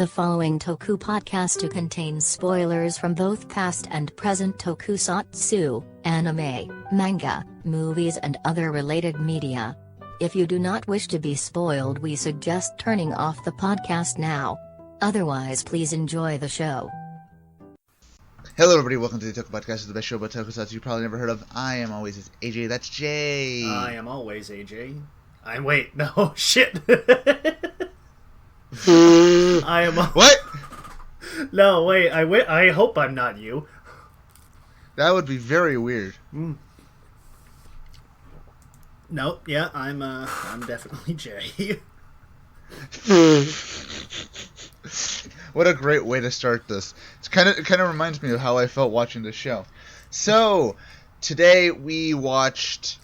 The following Toku Podcastu contains spoilers from both past and present tokusatsu, anime, manga, movies and other related media. If you do not wish to be spoiled, we suggest turning off the podcast now. Otherwise, please enjoy the show. Hello everybody, welcome to the Toku Podcast, the best show about tokusatsu you probably never heard of. I am always AJ, that's Jay. I am always AJ. Wait, no, shit. I am... What? No, wait, I hope I'm not you. That would be very weird. No, yeah, I'm definitely Jay. What a great way to start this. It kind of reminds me of how I felt watching the show. So, today we watched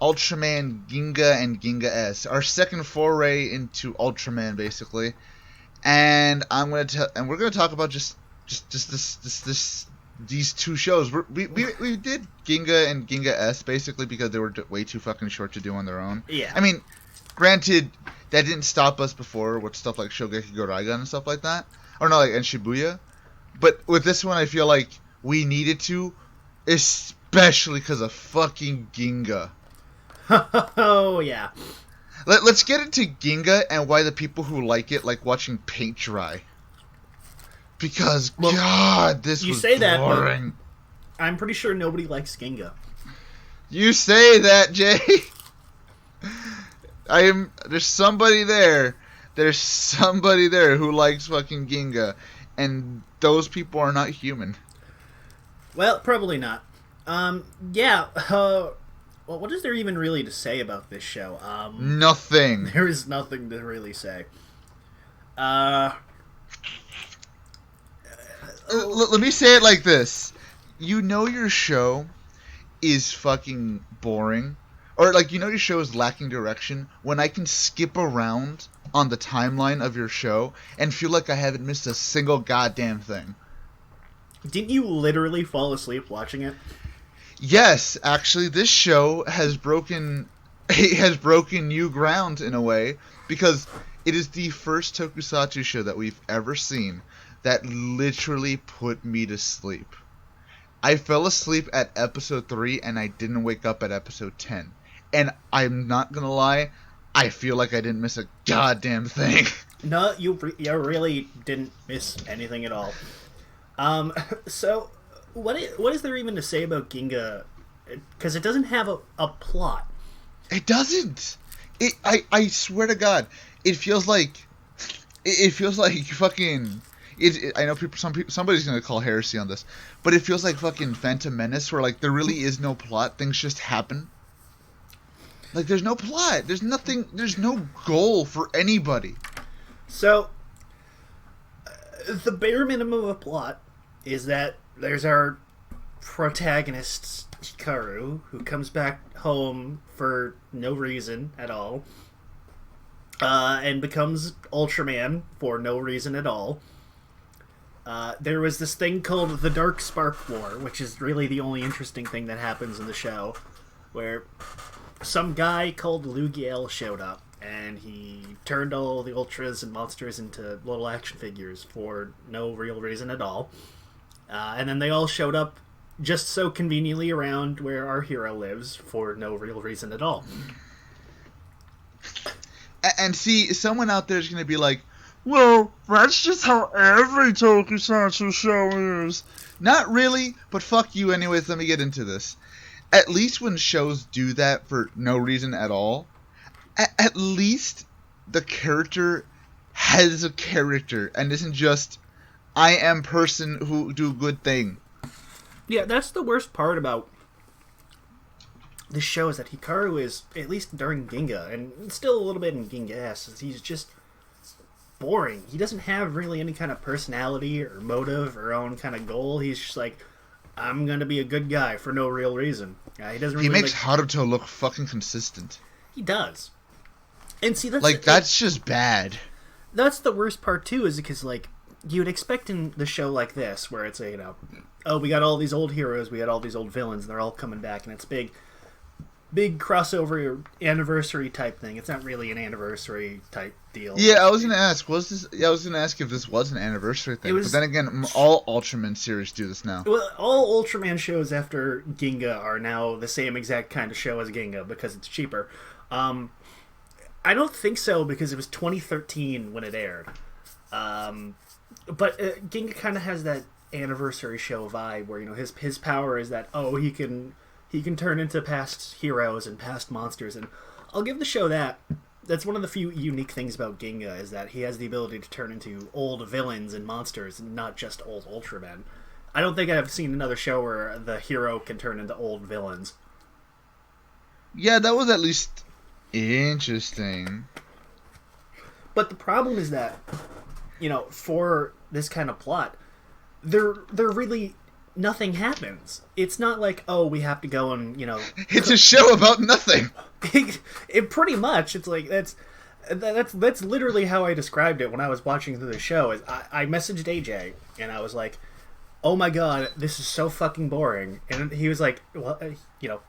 Ultraman Ginga and Ginga S, our second foray into Ultraman, basically. And we're gonna talk about just these two shows. We did Ginga and Ginga S basically because they were way too fucking short to do on their own. Yeah. I mean, granted, that didn't stop us before with stuff like Shogeki go Raigan and stuff like that, or no, like and Shibuya. But with this one, I feel like we needed to, especially because of fucking Ginga. Oh, yeah. Let's get into Ginga and why the people who like it like watching paint dry. Because, well, God, this was boring. You say that, but I'm pretty sure nobody likes Ginga. You say that, Jay. There's somebody there. There's somebody there who likes fucking Ginga. And those people are not human. Well, probably not. Yeah, well, what is there even really to say about this show? Nothing. There is nothing to really say. Let me say it like this. You know your show is fucking boring. Or, like, you know your show is lacking direction when I can skip around on the timeline of your show and feel like I haven't missed a single goddamn thing. Didn't you literally fall asleep watching it? Yes, actually, this show has broken new ground in a way, because it is the first tokusatsu show that we've ever seen that literally put me to sleep. I fell asleep at episode 3 and I didn't wake up at episode 10. And I'm not gonna lie, I feel like I didn't miss a goddamn thing. No, you really didn't miss anything at all. So... What is there even to say about Ginga? Because it doesn't have a plot. It doesn't. I swear to God, it feels like fucking. I know somebody's gonna call heresy on this, but it feels like fucking Phantom Menace, where like there really is no plot. Things just happen. Like there's no plot. There's nothing. There's no goal for anybody. So the bare minimum of a plot is that there's our protagonist, Hikaru, who comes back home for no reason at all, and becomes Ultraman for no reason at all. There was this thing called the Dark Spark War, which is really the only interesting thing that happens in the show, where some guy called Lugiel showed up, and he turned all the Ultras and monsters into little action figures for no real reason at all. And then they all showed up just so conveniently around where our hero lives for no real reason at all. And see, someone out there is going to be like, well, that's just how every tokusatsu show is. Not really, but fuck you anyways, let me get into this. At least when shows do that for no reason at all, at least the character has a character and isn't just... I am person who do good thing. Yeah, that's the worst part about this show is that Hikaru is, at least during Ginga, and still a little bit in Ginga S, is he's just boring. He doesn't have really any kind of personality or motive or own kind of goal. He's just like, I'm gonna be a good guy for no real reason. He doesn't. Really he makes Haruto look fucking consistent. He does. And see, that's just bad. That's the worst part too, is because like, you'd expect in the show like this, where it's oh, we got all these old heroes, we got all these old villains, they're all coming back, and it's big. big crossover anniversary type thing. It's not really an anniversary type deal. Yeah, I was gonna ask. I was gonna ask if this was an anniversary thing. But then again, all Ultraman series do this now. Well, all Ultraman shows after Ginga are now the same exact kind of show as Ginga because it's cheaper. I don't think so because it was 2013 when it aired. But Ginga kind of has that anniversary show vibe where his power is that he can turn into past heroes and past monsters, and I'll give the show that. That's one of the few unique things about Ginga is that he has the ability to turn into old villains and monsters, and not just old Ultramen. I don't think I've seen another show where the hero can turn into old villains. Yeah, that was at least interesting. But the problem is that, for this kind of plot, there really nothing happens. It's not like, we have to go and, It's a show about nothing. It pretty much, it's like, that's literally how I described it when I was watching through the show. Is I messaged AJ, and I was like, oh my god, this is so fucking boring. And he was like, well,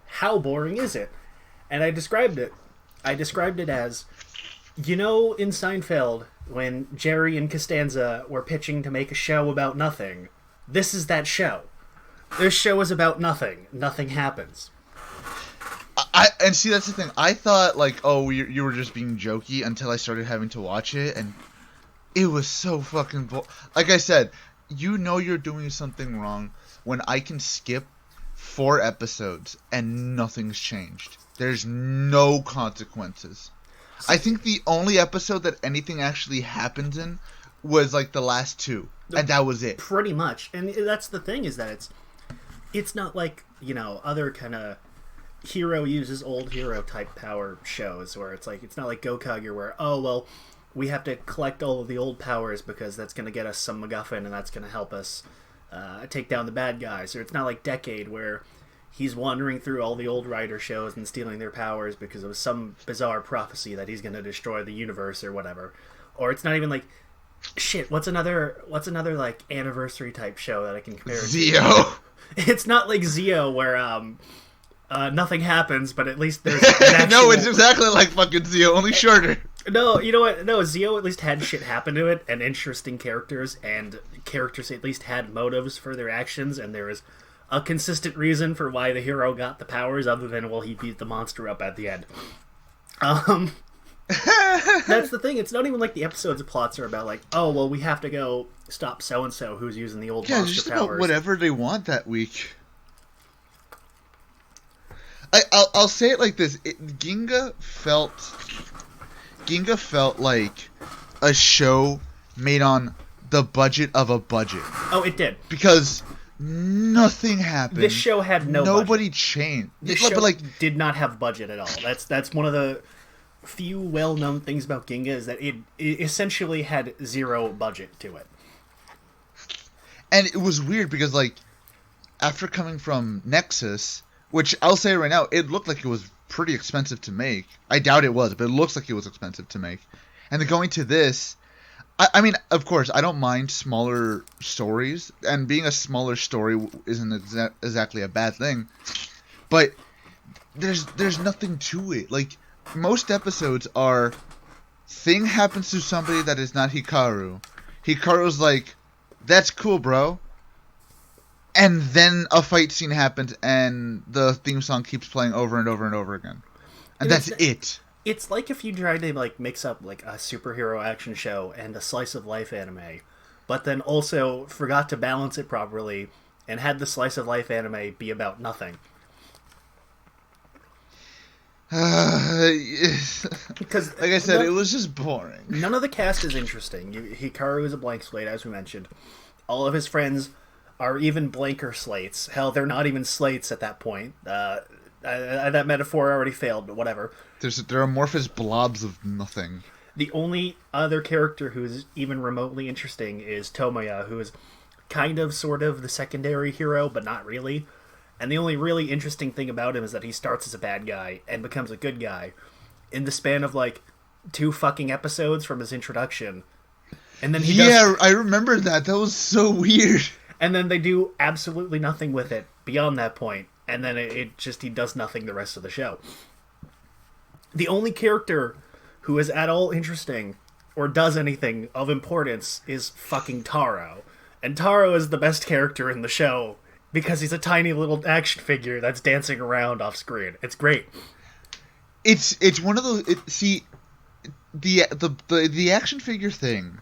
how boring is it? And I described it. I described it as, in Seinfeld, when Jerry and Costanza were pitching to make a show about nothing, this is that show. This show is about nothing. Nothing happens. And see, that's the thing. I thought, you were just being jokey until I started having to watch it, and it was so fucking like I said, you're doing something wrong when I can skip 4 episodes and nothing's changed. There's no consequences. I think the only episode that anything actually happens in was, the last 2, and that was it. Pretty much. And that's the thing, is that it's not like, other kind of hero uses old hero type power shows where it's not like Gokage where, we have to collect all of the old powers because that's going to get us some MacGuffin and that's going to help us take down the bad guys. Or it's not like Decade where he's wandering through all the old Rider shows and stealing their powers because of some bizarre prophecy that he's going to destroy the universe or whatever. Or it's not even like, shit, what's another anniversary type show that I can compare it to? Zio. It's not like Zio where nothing happens, but at least there's an actual... No, it's exactly like fucking Zio, only shorter. No, you know what? No, Zio at least had shit happen to it, and interesting characters, and characters at least had motives for their actions, and there was a consistent reason for why the hero got the powers, other than, he beat the monster up at the end. That's the thing. It's not even like the episodes' plots are about we have to go stop so-and-so who's using the old monster just powers. About whatever they want that week. I'll say it like this. Ginga felt like a show made on the budget of a budget. Oh, it did. Because nothing happened. This show had no Nobody budget. changed. This show did not have budget at all. That's one of the few well-known things about Ginga is that it essentially had zero budget to it. And it was weird because, after coming from Nexus, which I'll say right now, it looked like it was pretty expensive to make. I doubt it was, but it looks like it was expensive to make. And then going to this, I mean, of course, I don't mind smaller stories, and being a smaller story isn't exactly a bad thing. But there's nothing to it. Most episodes are, thing happens to somebody that is not Hikaru. Hikaru's like, that's cool, bro. And then a fight scene happens, and the theme song keeps playing over and over and over again. And that's it. It's like if you tried to mix up a superhero action show and a slice of life anime, but then also forgot to balance it properly and had the slice of life anime be about nothing. Because like I said, it was just boring. None of the cast is interesting. Hikaru is a blank slate, as we mentioned. All of his friends are even blanker slates. Hell, they're not even slates at that point. That metaphor already failed, but whatever. They're amorphous blobs of nothing. The only other character who's even remotely interesting is Tomoya, who is kind of, sort of, the secondary hero, but not really. And the only really interesting thing about him is that he starts as a bad guy and becomes a good guy in the span of 2 fucking episodes from his introduction. And then I remember that. That was so weird. And then they do absolutely nothing with it beyond that point. and then he does nothing the rest of the show. The only character who is at all interesting or does anything of importance is fucking Taro. And Taro is the best character in the show because he's a tiny little action figure that's dancing around off screen. It's great. It's one of those. The action figure thing,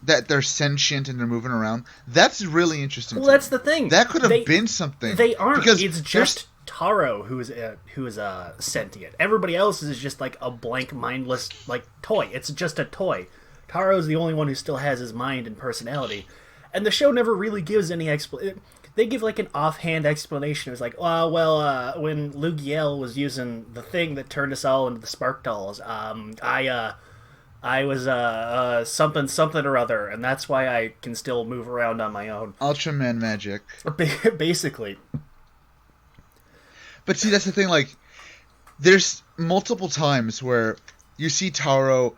that they're sentient and they're moving around. That's really interesting. Well, that's the thing. That could have been something. They aren't. Because it's just Taro who is sentient. Everybody else is just like a blank, mindless toy. It's just a toy. Taro is the only one who still has his mind and personality, and the show never really gives any explanation. They give like an offhand explanation. It was like, oh, well, when Lugiel was using the thing that turned us all into the Spark Dolls, I was something or other, and that's why I can still move around on my own. Ultraman magic. Basically. But see, that's the thing, like, there's multiple times where you see Taro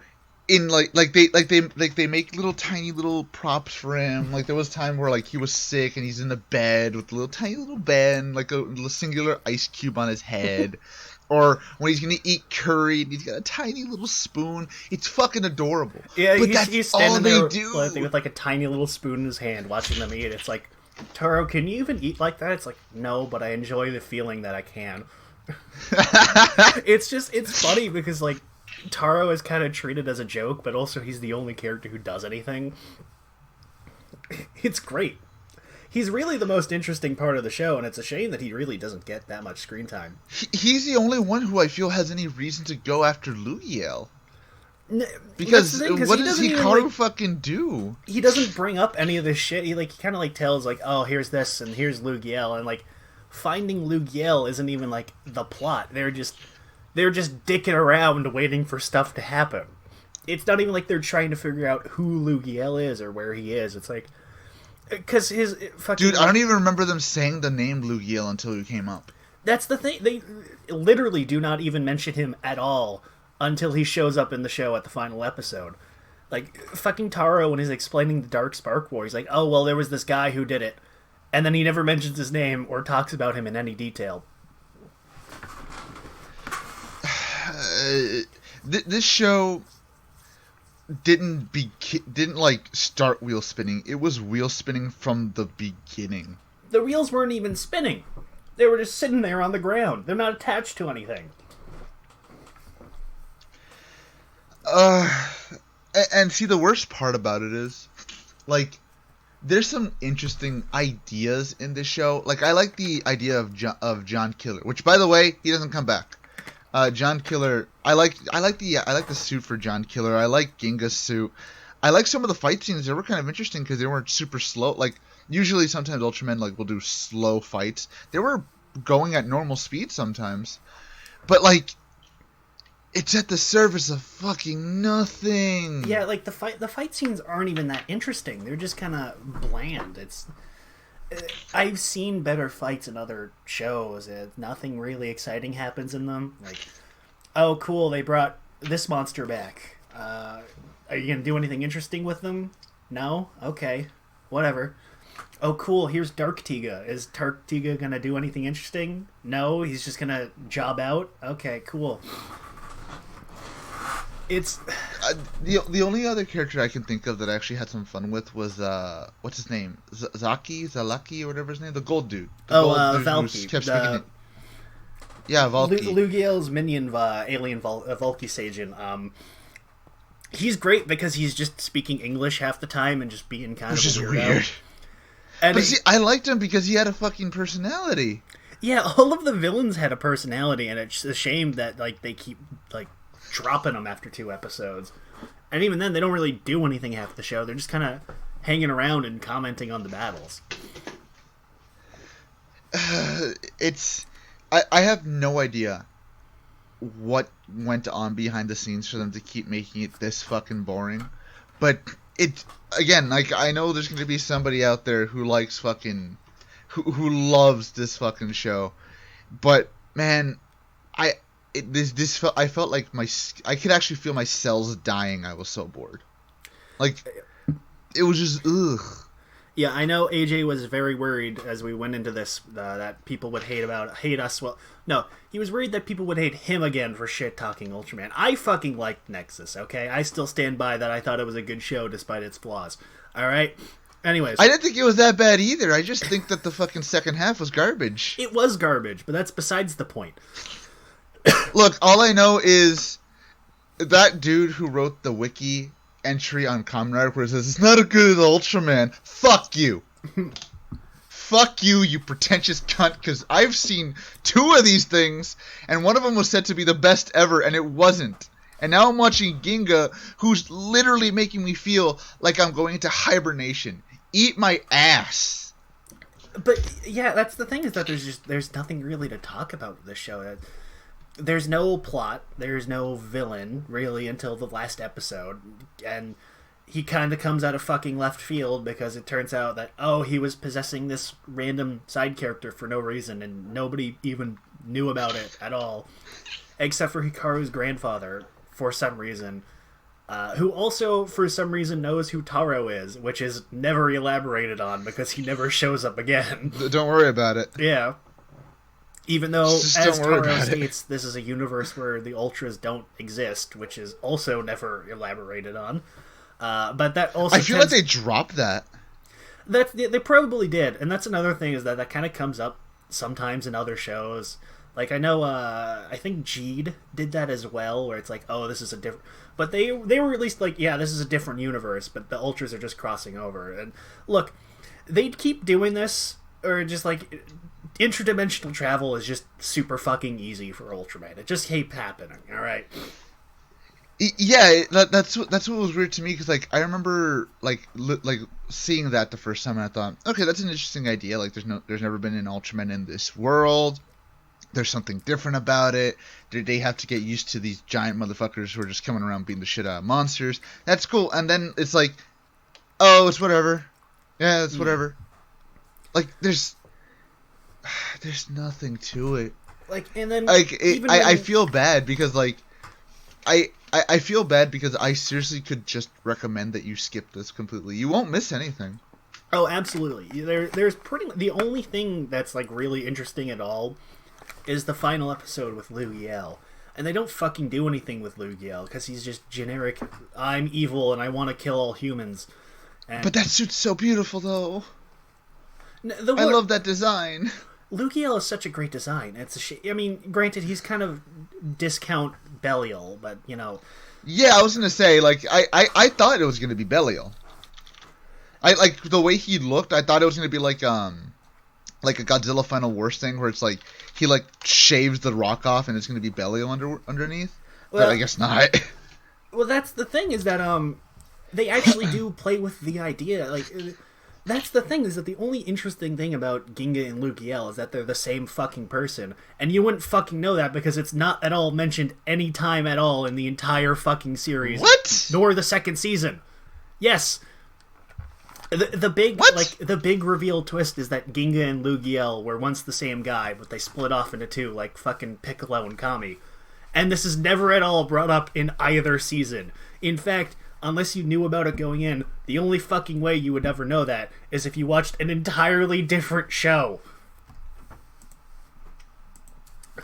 in they make little tiny little props for him. Like there was a time where like he was sick and he's in a bed with a little tiny little bed and like a little singular ice cube on his head. Or when he's gonna eat curry and he's got a tiny little spoon. It's fucking adorable. Yeah, but he's all standing they there do with like a tiny little spoon in his hand, watching them eat. It's like, Taro, can you even eat like that? It's like, no, but I enjoy the feeling that I can. It's funny because like Taro is kind of treated as a joke, but also he's the only character who does anything. It's great. He's really the most interesting part of the show, and it's a shame that he really doesn't get that much screen time. He's the only one who I feel has any reason to go after Lugiel. Because what does Hikaru fucking do? He doesn't bring up any of this shit. He kind of tells like, oh, here's this and here's Lugiel, and like finding Lugiel isn't even like the plot. They're just dicking around waiting for stuff to happen. It's not even like they're trying to figure out who Lugiel is or where he is. It's like, because his fucking... Dude, I don't even remember them saying the name Lugiel until you came up. That's the thing. They literally do not even mention him at all until he shows up in the show at the final episode. Like, fucking Taro, when he's explaining the Dark Spark War, he's like, oh, well, there was this guy who did it. And then he never mentions his name or talks about him in any detail. This show didn't like start wheel spinning. It was wheel spinning from the beginning. The wheels weren't even spinning. They were just sitting there on the ground. They're not attached to anything. And see, the worst part about it is, like, there's some interesting ideas in this show. Like, I like the idea of John Killer, which, by the way, he doesn't come back. John Killer, I like the suit for John Killer. I like Ginga's suit. I like some of the fight scenes. They were kind of interesting because they weren't super slow. Like, usually sometimes Ultraman like will do slow fights. They were going at normal speed sometimes. But like, it's at the surface of fucking nothing. Yeah, like the fight scenes aren't even that interesting. They're just kind of bland. I've seen better fights in other shows. Nothing really exciting happens in them. Like, oh, cool, they brought this monster back. Are you going to do anything interesting with them? No? Okay. Whatever. Oh, cool, here's Dark Tiga. Is Dark Tiga going to do anything interesting? No? He's just going to job out? Okay, cool. It's... the only other character I can think of that I actually had some fun with was, what's his name? Zalaki, or whatever his name? The gold dude. Valky. Yeah, Valky. Lugiel's minion, alien Valky Sajin. He's great because he's just speaking English half the time and just being kind of a weirdo. Weird. And but see, I liked him because he had a fucking personality. Yeah, all of the villains had a personality, and it's a shame that like they keep like dropping them after 2 episodes. And even then, they don't really do anything half the show. They're just kind of hanging around and commenting on the battles. I have no idea what went on behind the scenes for them to keep making it this fucking boring. But it, again, like, I know there's going to be somebody out there who likes fucking, who loves this fucking show. But, man, I felt like I could actually feel my cells dying. I was so bored. Like, it was just, ugh. Yeah, I know AJ was very worried as we went into this that people would hate us. Well, no, he was worried that people would hate him again for shit talking Ultraman. I fucking liked Nexus. Okay, I still stand by that. I thought it was a good show despite its flaws. All right. Anyways, I didn't think it was that bad either. I just think that the fucking second half was garbage. it was garbage, but that's besides the point. Look, all I know is that dude who wrote the wiki entry on Comrade where it says it's not as good as Ultraman. Fuck you. Fuck you, you pretentious cunt, because I've seen 2 of these things, and one of them was said to be the best ever, and it wasn't. And now I'm watching Ginga, who's literally making me feel like I'm going into hibernation. Eat my ass. But yeah, that's the thing, is that there's nothing really to talk about with this show. There's no plot, there's no villain really until the last episode, and he kind of comes out of fucking left field because it turns out that he was possessing this random side character for no reason, and nobody even knew about it at all, except for Hikaru's grandfather for some reason. Who also, for some reason, knows who Taro is, which is never elaborated on because he never shows up again. Don't worry about it. Yeah. Even though, as Taro states, this is a universe where the Ultras don't exist, which is also never elaborated on. But that also... I feel like they dropped that. They probably did, and that's another thing, is that kind of comes up sometimes in other shows. Like, I know, I think Jeed did that as well, where it's like, this is a different... But they were at least like, this is a different universe, but the Ultras are just crossing over. And look, they'd keep doing this, or just like... Interdimensional travel is just super fucking easy for Ultraman. It just keeps happening, alright? Yeah, that's what was weird to me, because like I remember like seeing that the first time, and I thought, okay, that's an interesting idea. Like there's never been an Ultraman in this world. There's something different about it. They have to get used to these giant motherfuckers who are just coming around beating the shit out of monsters. That's cool. And then it's like, it's whatever. Yeah, it's whatever. Like there's nothing to it. Like, and then like I feel bad because like I feel bad because I seriously could just recommend that you skip this completely. You won't miss anything. Oh, absolutely. There's the only thing that's like really interesting at all is the final episode with Liu Yale. And they don't fucking do anything with Liu Yale because he's just generic, I'm evil and I want to kill all humans. But that suit's so beautiful though. I love that design. Liu Yale is such a great design. I mean, granted, he's kind of discount Belial, but you know. Yeah, I was gonna say, like, I thought it was gonna be Belial. I like the way he looked. I thought it was gonna be like a Godzilla Final Wars thing where it's like he like shaves the rock off and it's gonna be Belial underneath. Well, but I guess not. Well, that's the thing, is that they actually do play with the idea. Like, that's the thing, is that the only interesting thing about Ginga and Liu Yale is that they're the same fucking person, and you wouldn't fucking know that because it's not at all mentioned any time at all in the entire fucking series. What? Nor the second season. Yes. The big the big reveal twist is that Ginga and Liu Yale were once the same guy, but they split off into two, like fucking Piccolo and Kami. And this is never at all brought up in either season. In fact, unless you knew about it going in, the only fucking way you would ever know that is if you watched an entirely different show.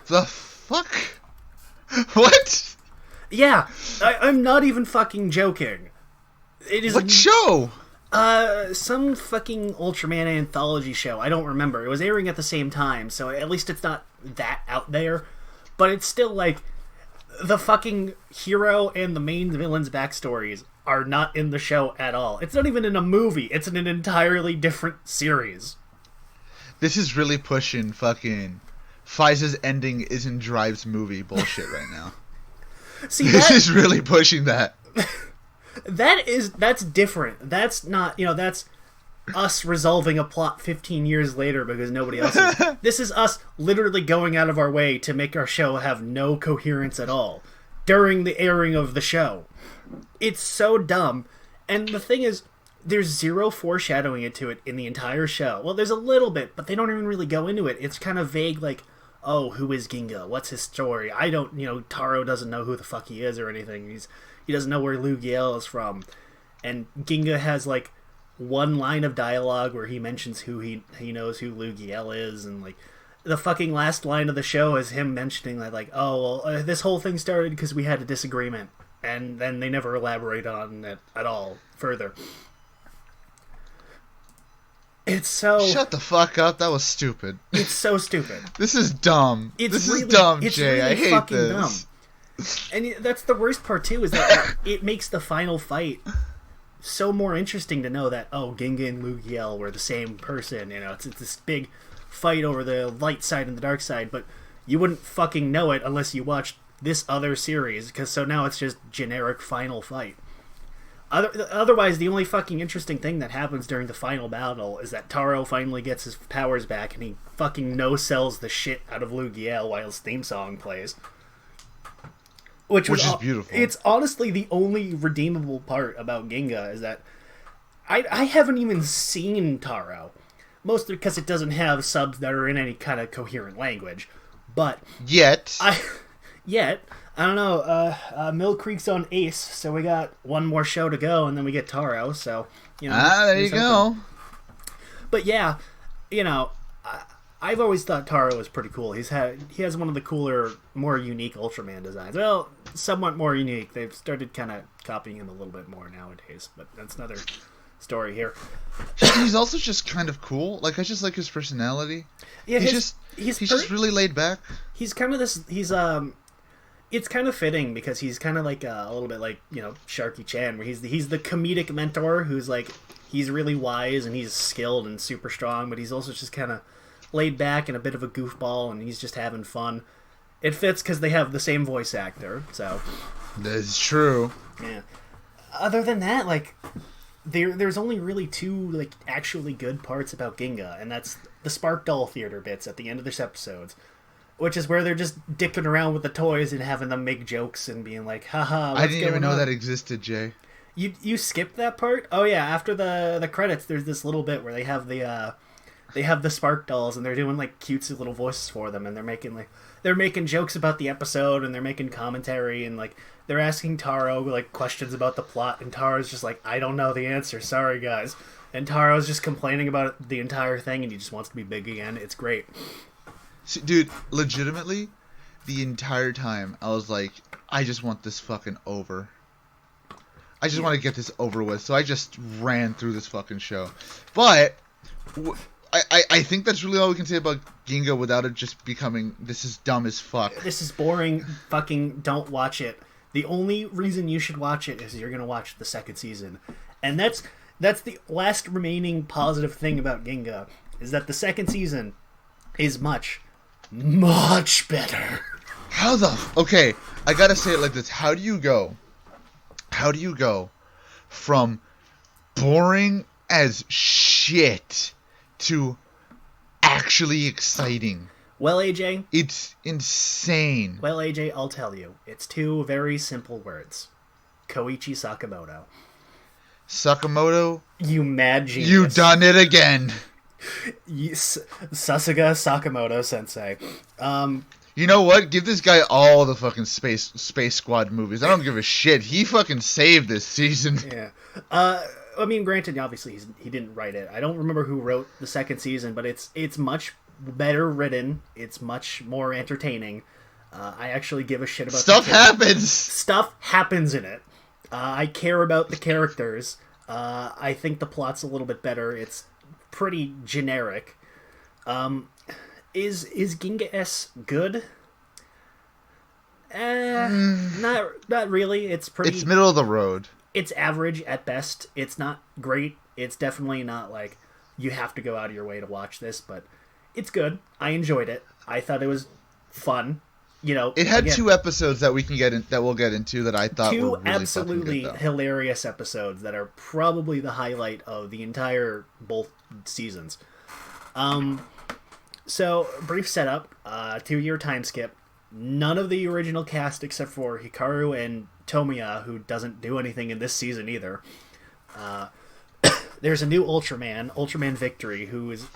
The fuck? What? Yeah, I'm not even fucking joking. It is what show? Some fucking Ultraman anthology show. I don't remember. It was airing at the same time, so at least it's not that out there. But it's still like, the fucking hero and the main villain's backstories are not in the show at all. It's not even in a movie. It's in an entirely different series. This is really pushing fucking Faiza's ending isn't Drive's movie bullshit right now. See, this is really pushing that. That's different. That's not, that's us resolving a plot 15 years later because nobody else is. This is us literally going out of our way to make our show have no coherence at all during the airing of the show. It's so dumb. And the thing is, there's zero foreshadowing into it in the entire show. Well, there's a little bit, but they don't even really go into it. It's kind of vague, like, oh, who is Ginga? What's his story? I don't, Taro doesn't know who the fuck he is or anything. He doesn't know where Liu Yale is from. And Ginga has, like, one line of dialogue where he mentions who he knows who Lugiel is, and like the fucking last line of the show is him mentioning that, like, oh well, this whole thing started because we had a disagreement, and then they never elaborate on it at all further. It's so... Shut the fuck up, that was stupid. It's so stupid. This is dumb. This is dumb, Jay. I hate this. Dumb. And that's the worst part, too, is that it makes the final fight so more interesting to know that, oh, Ginga and Lugiel were the same person. You know, it's this big fight over the light side and the dark side, but you wouldn't fucking know it unless you watched this other series, because so now it's just generic final fight. Otherwise, the only fucking interesting thing that happens during the final battle is that Taro finally gets his powers back, and he fucking no-sells the shit out of Lugiel while his theme song plays. Which is beautiful. It's honestly the only redeemable part about Ginga, is that I haven't even seen Taro. Mostly because it doesn't have subs that are in any kind of coherent language. But... Yet, I don't know, Mill Creek's on Ace, so we got one more show to go, and then we get Taro, so, you know. There you go. But yeah, you know, I've always thought Taro was pretty cool. He has one of the cooler, more unique Ultraman designs. Well, somewhat more unique. They've started kind of copying him a little bit more nowadays, but that's another story here. He's also just kind of cool. Like, I just like his personality. Yeah, he's just really laid back. He's kind of this... It's kind of fitting because he's kind of like a little bit like, you know, Sharky Chan, where he's the comedic mentor who's like, he's really wise and he's skilled and super strong, but he's also just kind of laid back and a bit of a goofball, and he's just having fun. It fits because they have the same voice actor, so. That's true. Yeah. Other than that, like, there's only really two, like, actually good parts about Ginga, and that's the Spark Doll Theater bits at the end of this episodes. Which is where they're just dicking around with the toys and having them make jokes and being like, haha, I didn't even know that existed, Jay. You skipped that part? Oh yeah, after the credits, there's this little bit where they have the Spark Dolls, and they're doing like cutesy little voices for them, and they're making jokes about the episode, and they're making commentary, and like they're asking Taro like questions about the plot, and Taro's just like, I don't know the answer, sorry guys. And Taro's just complaining about it the entire thing, and he just wants to be big again. It's great. See, dude, legitimately, the entire time, I was like, I just want this fucking over. I just want to get this over with, so I just ran through this fucking show. But, I think that's really all we can say about Ginga without it just becoming, this is dumb as fuck. This is boring, fucking don't watch it. The only reason you should watch it is you're going to watch the second season. And that's the last remaining positive thing about Ginga, is that the second season is much better. Okay, I gotta say it like this. How do you go from boring as shit to actually exciting? Well, AJ, it's insane. Well, AJ, I'll tell you. It's two very simple words. Koichi Sakamoto. Sakamoto? You mad genius. You done it again. Sasuga Sakamoto Sensei. You know what? Give this guy all the fucking Space Squad movies. I don't give a shit. He fucking saved this season. Yeah. I mean, granted, obviously he didn't write it. I don't remember who wrote the second season, but it's much better written. It's much more entertaining. I actually give a shit about stuff happens. Stuff happens in it. I care about the characters. I think the plot's a little bit better. It's pretty generic. Is Ginga S good? Not really. It's middle of the road. It's average at best. It's not great. It's definitely not like you have to go out of your way to watch this, but it's good. I enjoyed it. I thought it was fun. You know, it had 2 episodes that we'll get into that I thought were really absolutely good, hilarious episodes that are probably the highlight of the entire both seasons. So brief setup, 2-year time skip. None of the original cast except for Hikaru and Tomoya, who doesn't do anything in this season either. There's a new Ultraman Victory, who has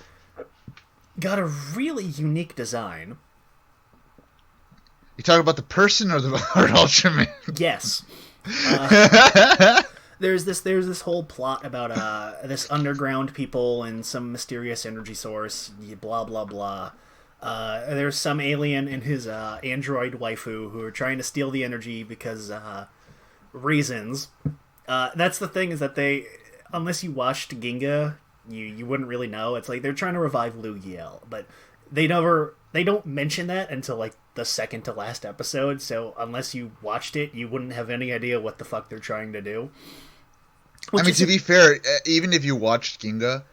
got a really unique design. You talking about the person or Ultraman? Yes. there's this whole plot about this underground people and some mysterious energy source, blah blah blah. There's some alien and his android waifu who are trying to steal the energy because reasons. That's the thing, is that they, unless you watched Ginga, you wouldn't really know. It's like they're trying to revive Lugiel, but they don't mention that until like the second to last episode. So unless you watched it, you wouldn't have any idea what the fuck they're trying to do. I mean, to be fair, even if you watched Ginga,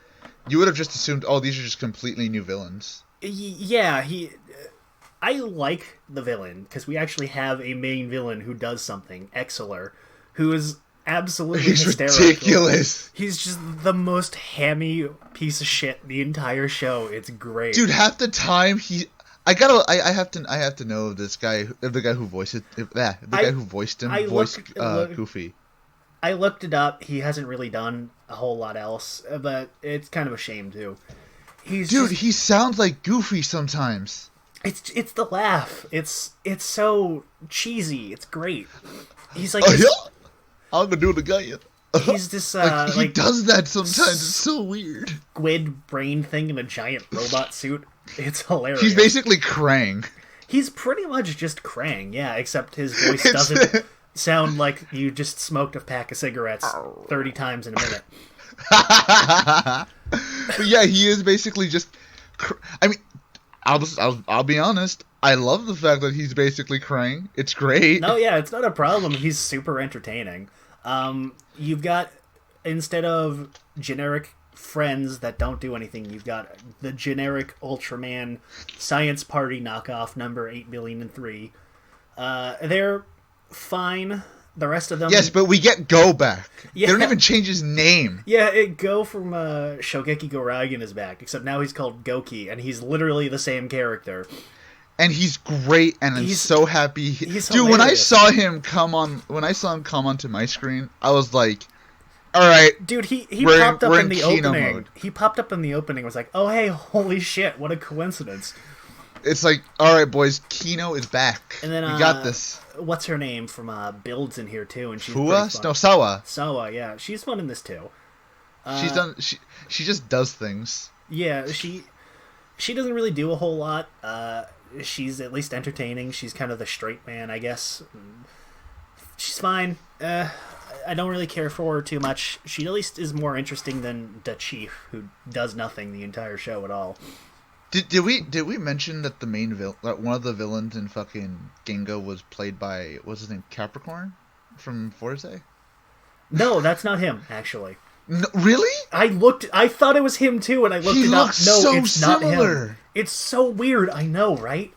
you would have just assumed, oh, these are just completely new villains. Yeah, I like the villain, because we actually have a main villain who does something, Exeler, who is absolutely hysterical. Ridiculous. He's just the most hammy piece of shit the entire show. It's great. Dude, half the time I have to know this guy, the guy who voiced it, guy who voiced him, Goofy. I looked it up. He hasn't really done a whole lot else, but it's kind of a shame too. He sounds like Goofy sometimes. It's the laugh. It's so cheesy. It's great. He's like, I'm gonna do it again. He's this he does that sometimes. It's so weird. Squid brain thing in a giant robot suit. It's hilarious. He's basically Krang. He's pretty much just Krang, yeah, except his voice doesn't sound like you just smoked a pack of cigarettes 30 times in a minute. But yeah, he is basically just. I mean, I'll be honest. I love the fact that he's basically Krang. It's great. No, yeah, it's not a problem. He's super entertaining. You've got, instead of generic friends that don't do anything, you've got the generic Ultraman science party knockoff number 8,000,003. They're fine. The rest of them... Yes, but we get Go back. Yeah. They don't even change his name. Yeah, Go from Shogeki Go Raigen is back, except now he's called Goki, and he's literally the same character. And he's great, and I'm so happy. He's dude, when I saw him come onto my screen, I was like, all right. Dude, he popped up in the opening. Mode. He popped up in the opening. Was like, oh hey, holy shit, what a coincidence. It's like, all right, boys, Kino is back. And then we got this. What's her name from Builds in here too, and she's Fua? No, Sawa. Sawa, yeah, she's fun in this too. She just does things. Yeah, she doesn't really do a whole lot. She's at least entertaining. She's kind of the straight man, I guess. She's fine. I don't really care for her too much. She at least is more interesting than the Chief, who does nothing the entire show at all. Did we mention that the main that one of the villains in fucking Ginga was played by, what's his name, Capricorn from Forza? No, that's not him, actually. No, really? I thought it was him too, and I looked it up. No, so it's similar. Not him. It's so weird. I know, right?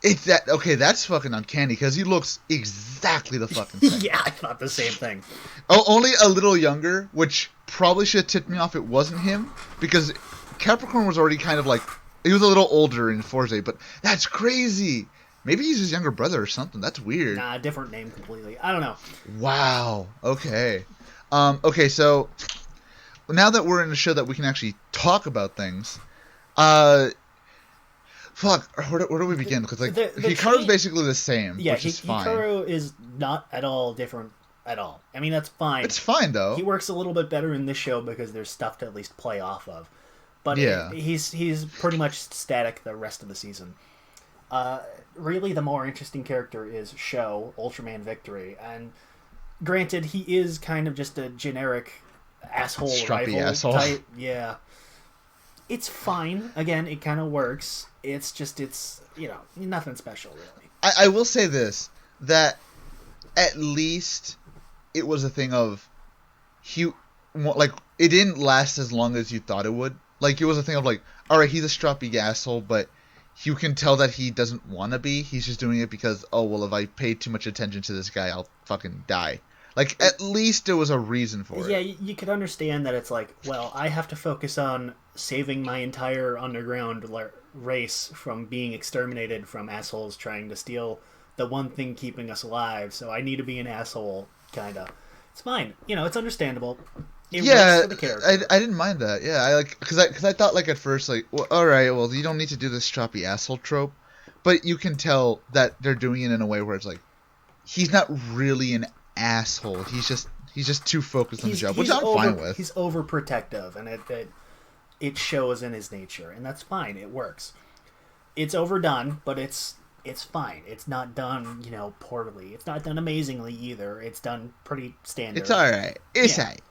It's that. Okay, that's fucking uncanny because he looks exactly the fucking same. Yeah, I thought the same thing. Oh, only a little younger, which probably should have tipped me off it wasn't him, because Capricorn was already kind of like, he was a little older in Forza, but that's crazy. Maybe he's his younger brother or something. That's weird. Nah, different name completely. I don't know. Wow. Okay. Okay, so now that we're in a show that we can actually talk about things, where do we begin? Because like Hikaru's basically the same, which is fine. Hikaru is not at all different at all. I mean, that's fine. It's fine though. He works a little bit better in this show because there's stuff to at least play off of. But yeah, he's pretty much static the rest of the season. Really, the more interesting character is Sho, Ultraman Victory, and granted, he is kind of just a generic asshole, strappy rival asshole type. Yeah, it's fine. Again, it kind of works. It's just nothing special really. I will say this, that at least it was a thing of it didn't last as long as you thought it would. Like, it was a thing of like, all right, he's a strappy asshole, but you can tell that he doesn't want to be. He's just doing it because, oh, well, if I pay too much attention to this guy, I'll fucking die. Like, at least there was a reason for it. Yeah, you could understand that it's like, well, I have to focus on saving my entire underground race from being exterminated from assholes trying to steal the one thing keeping us alive, so I need to be an asshole, kind of. It's fine. It's understandable. It works for the character. I didn't mind that. Yeah, because I thought like at first like, well, all right, well, you don't need to do this strappy asshole trope, but you can tell that they're doing it in a way where it's like, he's not really an asshole. He's just He's just too focused on the job, which I'm fine with. He's overprotective, and it shows in his nature, and that's fine. It works. It's overdone, but it's fine. It's not done, poorly. It's not done amazingly either. It's done pretty standard. It's all right. It's all right.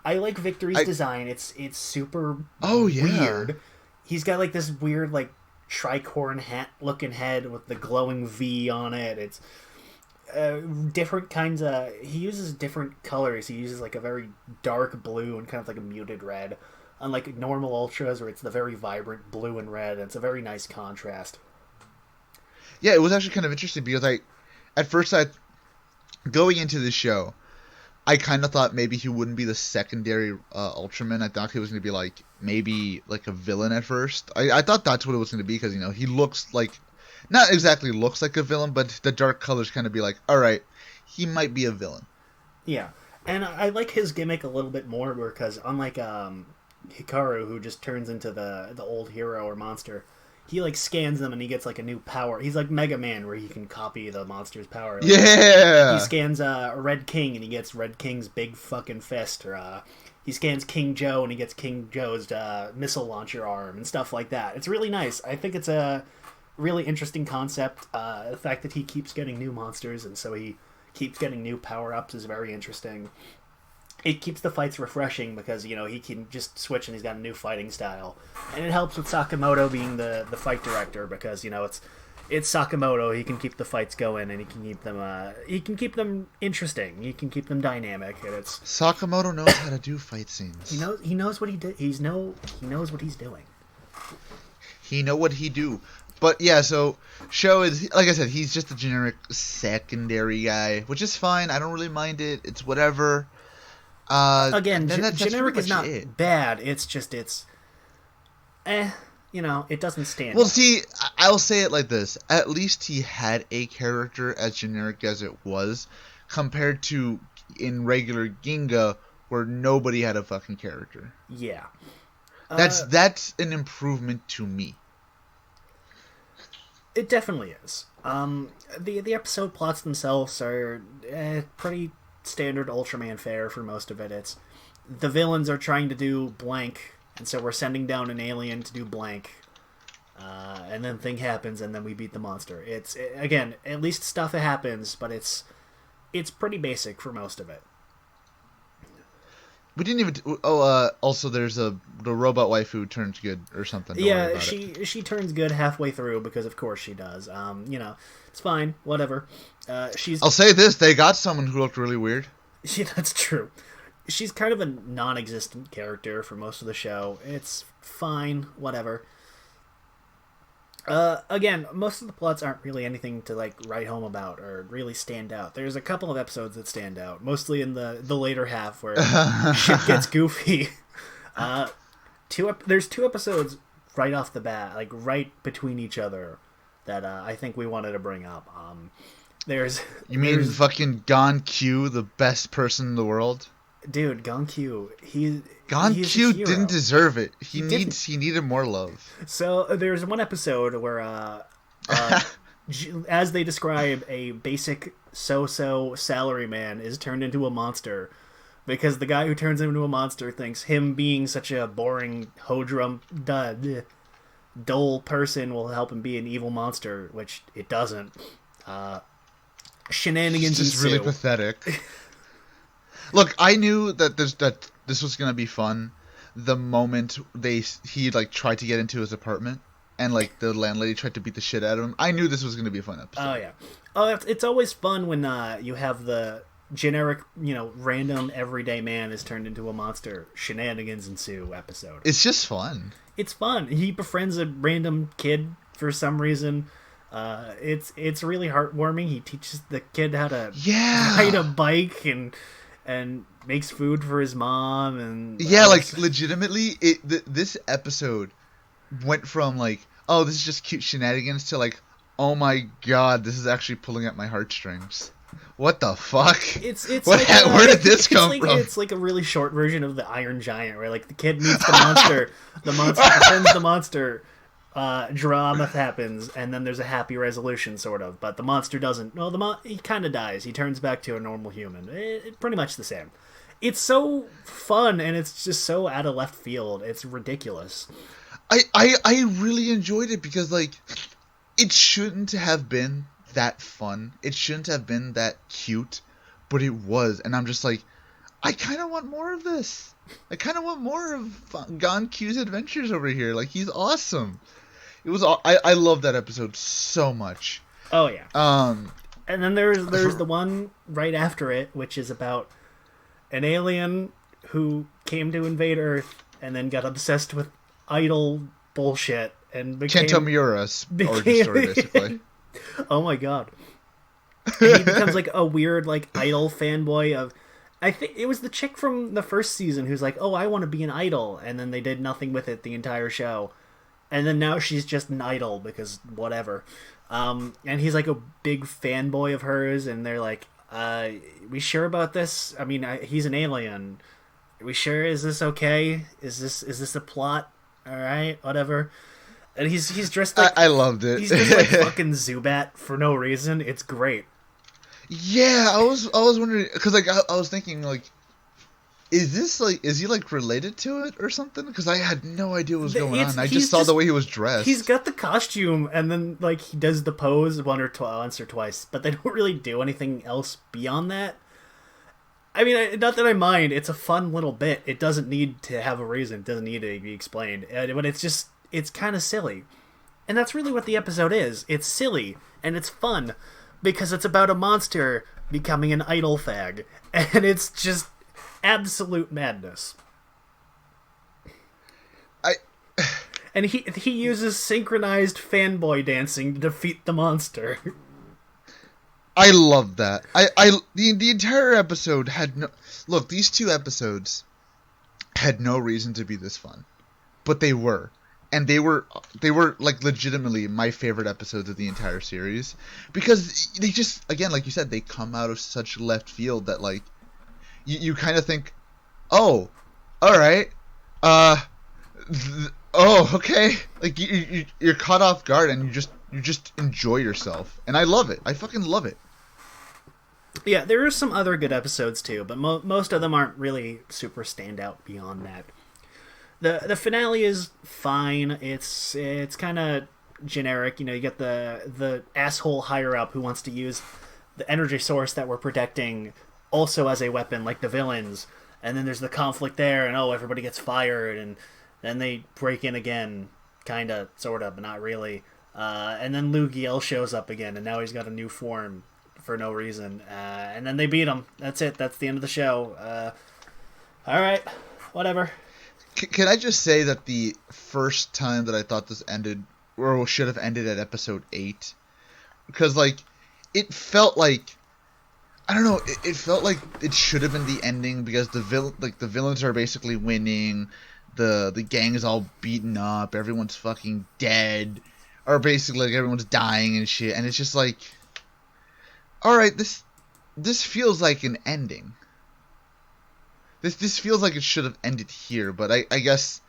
I like Victory's design. It's super weird. He's got like this weird like tricorn hat looking head with the glowing V on it. It's different kinds of. He uses different colors. He uses like a very dark blue and kind of like a muted red, unlike normal Ultras where it's the very vibrant blue and red. And it's a very nice contrast. Yeah, it was actually kind of interesting because at first going into the show, I kind of thought maybe he wouldn't be the secondary Ultraman. I thought he was going to be maybe a villain at first. I thought that's what it was going to be because, he looks not exactly looks like a villain, but the dark colors kind of be all right, he might be a villain. Yeah, and I like his gimmick a little bit more because unlike Hikaru, who just turns into the old hero or monster, he scans them and he gets a new power. He's like Mega Man where he can copy the monster's power. Yeah. He scans Red King and he gets Red King's big fucking fist, or he scans King Joe and he gets King Joe's missile launcher arm and stuff like that. It's really nice. I think it's a really interesting concept. The fact that he keeps getting new monsters and so he keeps getting new power ups is very interesting. It keeps the fights refreshing because, he can just switch and he's got a new fighting style. And it helps with Sakamoto being the fight director because, it's Sakamoto. He can keep the fights going and he can keep them interesting. He can keep them dynamic. And it's Sakamoto knows how to do fight scenes. He knows what he did. He knows what he's doing. He know what he do. But yeah, so Sho is, like I said, he's just a generic secondary guy, which is fine. I don't really mind it. It's whatever. Again, generic is not bad. It's just it doesn't stand. Well, see, I'll say it like this: at least he had a character, as generic as it was, compared to in regular Ginga, where nobody had a fucking character. Yeah, that's an improvement to me. It definitely is. The episode plots themselves are pretty standard Ultraman fare for most of it. It's the villains are trying to do blank, and so we're sending down an alien to do blank, and then thing happens, and then we beat the monster. Again, at least stuff happens, but it's pretty basic for most of it. We didn't even. Also, there's the robot waifu turns good or something. She turns good halfway through because of course she does. It's fine, whatever. I'll say this: they got someone who looked really weird. Yeah, that's true. She's kind of a non-existent character for most of the show. It's fine, whatever. Again, most of the plots aren't really anything to write home about or really stand out. There's a couple of episodes that stand out, mostly in the later half where shit gets goofy. There's 2 episodes right off the bat, right between each other, that I think we wanted to bring up. You mean fucking Gon Q, the best person in the world? Dude, Gon Q, Gon Q didn't deserve it. He needed more love. So there's one episode where, as they describe, a basic so-so salaryman is turned into a monster because the guy who turns him into a monster thinks him being such a boring dull person will help him be an evil monster, which it doesn't. Shenanigans ensue. It's really pathetic. Look, I knew that this was gonna be fun the moment he tried to get into his apartment and the landlady tried to beat the shit out of him. I knew this was gonna be a fun episode. Oh yeah. It's always fun when you have the generic, random everyday man is turned into a monster. Shenanigans ensue episode. It's just fun. It's fun. He befriends a random kid for some reason. It's really heartwarming. He teaches the kid how to ride a bike and makes food for his mom and legitimately this episode went from oh, this is just cute shenanigans to oh my god, this is actually pulling at my heartstrings. What the fuck? Where did this come from? It's a really short version of the Iron Giant where the kid meets the monster, the monster befriends the monster, drama happens, and then there's a happy resolution, sort of. But the monster doesn't. Well, he kind of dies. He turns back to a normal human. Pretty much the same. It's so fun, and it's just so out of left field. It's ridiculous. I really enjoyed it because, like, it shouldn't have been that fun. It shouldn't have been that cute, but it was. And I'm just like, I kind of want more of this. I kind of want more of Gon Q's adventures over here. Like, he's awesome. It was. I love that episode so much. Oh yeah. And then there's the one right after it, which is about an alien who came to invade Earth and then got obsessed with idol bullshit and became Kento Miura's origin story, basically. Oh my god. And he becomes like a weird like idol fanboy of. I think it was the chick from the first season who's like, "Oh, I want to be an idol," and then they did nothing with it the entire show, and then now she's just an idol because whatever. And he's like a big fanboy of hers, and they're like, "We sure about this? I mean, he's an alien. Are we sure? Is this okay? Is this a plot? All right, whatever." And he's dressed like I loved it. He's just like fucking Zubat for no reason. It's great. Yeah, I was wondering because like I was thinking like, is he like related to it or something? Because I had no idea what was going on. I just saw the way he was dressed. He's got the costume, and then like he does the pose once or twice, but they don't really do anything else beyond that. I mean, not that I mind. It's a fun little bit. It doesn't need to have a reason. It doesn't need to be explained. But it's kind of silly, and that's really what the episode is. It's silly and it's fun. Because it's about a monster becoming an idol fag. And it's just absolute madness. And he uses synchronized fanboy dancing to defeat the monster. I love that. The entire episode had no... Look, these 2 episodes had no reason to be this fun. But they were. And they were like legitimately my favorite episodes of the entire series because they just, again, like you said, they come out of such left field that like you kind of think, oh, all right, oh, okay, like you're caught off guard and you just enjoy yourself, and I love it. I fucking love it. Yeah, there are some other good episodes too, but most of them aren't really super standout beyond that. The finale is fine. It's kind of generic. You know, you get the asshole higher up who wants to use the energy source that we're protecting also as a weapon, like the villains. And then there's the conflict there, and everybody gets fired, and then they break in again, kind of, sort of, but not really. And then Lugiel shows up again, and now he's got a new form for no reason. And then they beat him. That's it. That's the end of the show. All right, whatever. Can I just say that the first time that I thought this ended, or should have ended at episode 8, because like it felt like, I don't know, it felt like it should have been the ending because the villains are basically winning, the gang is all beaten up, everyone's fucking dead, or basically like everyone's dying and shit, and it's just like, all right, this feels like an ending. This feels like it should have ended here, but I guess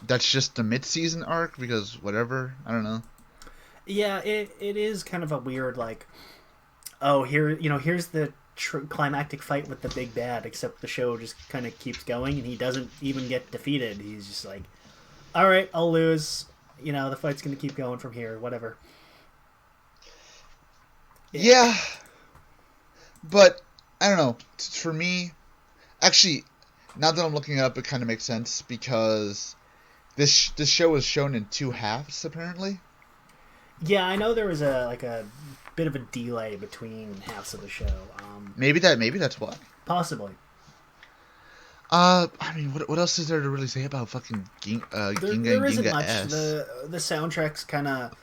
that's just the mid-season arc because whatever, I don't know. Yeah, it is kind of a weird like, oh, here's the climactic fight with the big bad, except the show just kind of keeps going and he doesn't even get defeated. He's just like, all right, I'll lose. The fight's gonna keep going from here. Whatever. Yeah, but I don't know. For me, actually. Now that I'm looking it up, it kind of makes sense because this show was shown in 2 halves, apparently. Yeah, I know there was a bit of a delay between halves of the show. Maybe that's why. Possibly. I mean, what else is there to really say about fucking Ginga and Ginga S? The soundtrack's kind of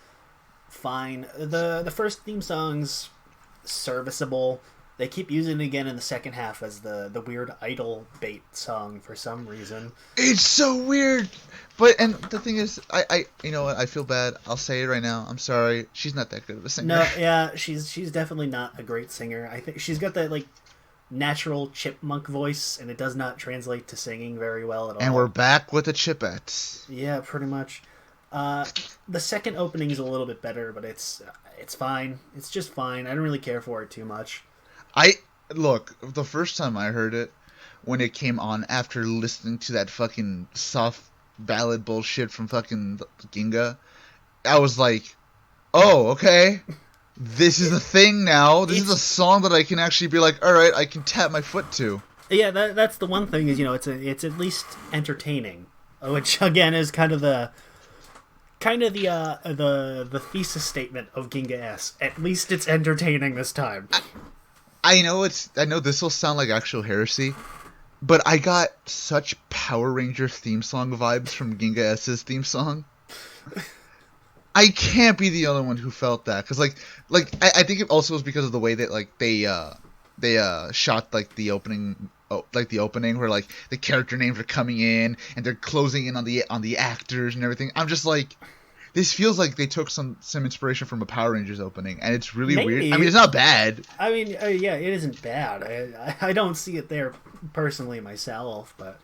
fine. The first theme song's serviceable. They keep using it again in the second half as the weird idol bait song for some reason. It's so weird. And the thing is, I you know what, I feel bad. I'll say it right now. I'm sorry. She's not that good of a singer. No, yeah, she's definitely not a great singer. I think she's got that like natural chipmunk voice, and it does not translate to singing very well at all. And we're back with the Chipettes. Yeah, pretty much. The second opening is a little bit better, but it's fine. It's just fine. I don't really care for it too much. Look, the first time I heard it, when it came on after listening to that fucking soft ballad bullshit from fucking Ginga, I was like, oh, okay. This is a thing now. This is a song that I can actually be like, all right, I can tap my foot to. Yeah, that's the one thing is, it's at least entertaining, which again is kind of the thesis statement of Ginga S. At least it's entertaining this time. I know this will sound like actual heresy, but I got such Power Ranger theme song vibes from Ginga S's theme song. I can't be the only one who felt that, because I think it also was because of the way that they shot the opening where like the character names are coming in and they're closing in on the actors and everything. I'm just like, this feels like they took some inspiration from a Power Rangers opening, and it's really weird. I mean, it's not bad. I mean, yeah, it isn't bad. I don't see it there personally myself, but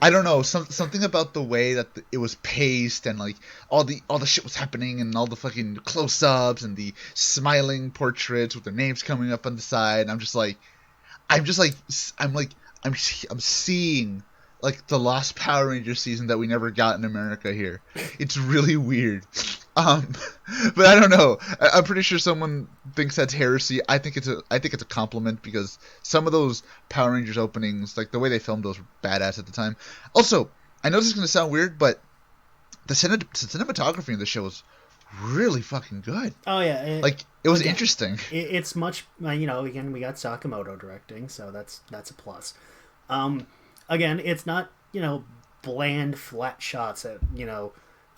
I don't know, something about the way that it was paced, and like all the shit was happening, and all the fucking close-ups and the smiling portraits with their names coming up on the side. I'm seeing like the lost Power Ranger season that we never got in America here. It's really weird. But I don't know. I'm pretty sure someone thinks that's heresy. I think it's a compliment, because some of those Power Rangers openings, like the way they filmed those, were badass at the time. Also, I know this is gonna sound weird, but the cinematography in the show was really fucking good. Oh yeah, it was interesting. It's much, again, we got Sakamoto directing, so that's a plus. Again, it's not, bland flat shots at,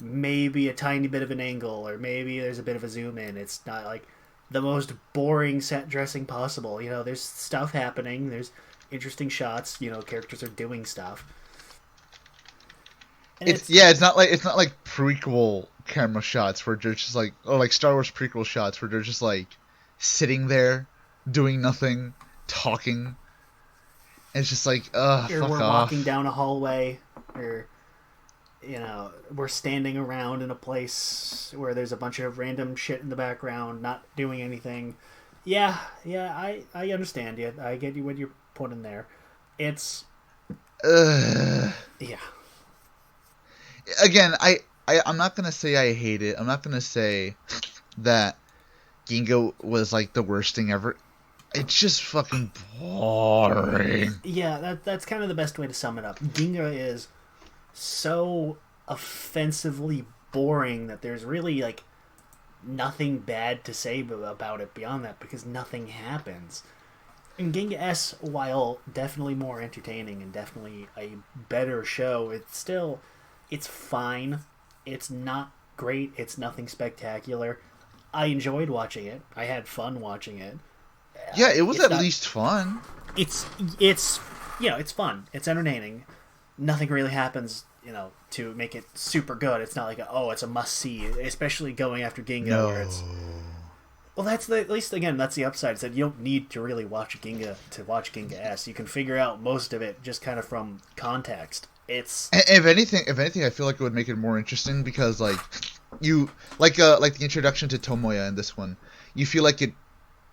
maybe a tiny bit of an angle, or maybe there's a bit of a zoom in. It's not like the most boring set dressing possible. There's stuff happening, there's interesting shots, characters are doing stuff. And it's not like prequel camera shots where they're just like, or like Star Wars prequel shots where they're just like sitting there doing nothing, talking. It's just like, fuck off. We're walking down a hallway, or we're standing around in a place where there's a bunch of random shit in the background, not doing anything. Yeah, I understand you. I get you what you're putting there. It's yeah. Again, I'm not gonna say I hate it. I'm not gonna say that Ginga was like the worst thing ever. It's just fucking boring. Yeah, that's kind of the best way to sum it up. Ginga is so offensively boring that there's really like nothing bad to say about it beyond that, because nothing happens. And Ginga S, while definitely more entertaining and definitely a better show, it's fine. It's not great. It's nothing spectacular. I enjoyed watching it. I had fun watching it. Yeah, it was at least fun. It's fun. It's entertaining. Nothing really happens, to make it super good. It's not like it's a must see, especially going after Ginga. No. Where well, that's at least again that's the upside. Is that you don't need to really watch Ginga to watch Ginga S. You can figure out most of it just kind of from context. It's if anything, I feel like it would make it more interesting, because like the introduction to Tomoya in this one, you feel like it.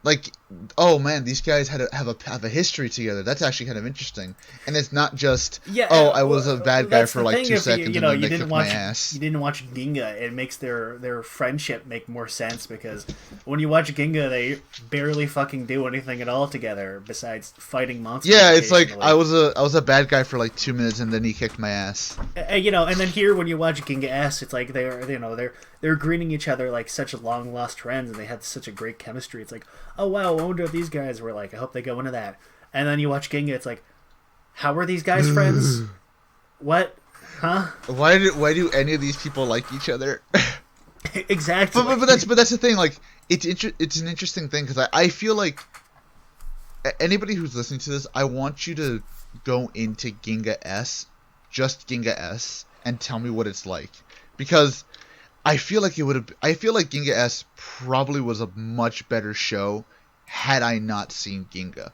Like, oh man, these guys have a history together. That's actually kind of interesting, and it's not just I was a bad guy for like 2 seconds and then they kicked my ass. You didn't watch Ginga. It makes their friendship make more sense, because when you watch Ginga, they barely fucking do anything at all together besides fighting monsters. Yeah, it's like I was a bad guy for like 2 minutes and then he kicked my ass. And then here when you watch Ginga S, it's like they're greeting each other like such long lost friends, and they had such a great chemistry. It's like, oh wow, I wonder what these guys were like. I hope they go into that. And then you watch Ginga, it's like, how were these guys friends? What? Huh? Why do any of these people like each other? Exactly. But that's the thing. Like, it's an interesting thing, because I feel like anybody who's listening to this, I want you to go into Ginga S, just Ginga S, and tell me what it's like, because I feel like Ginga S probably was a much better show had I not seen Ginga.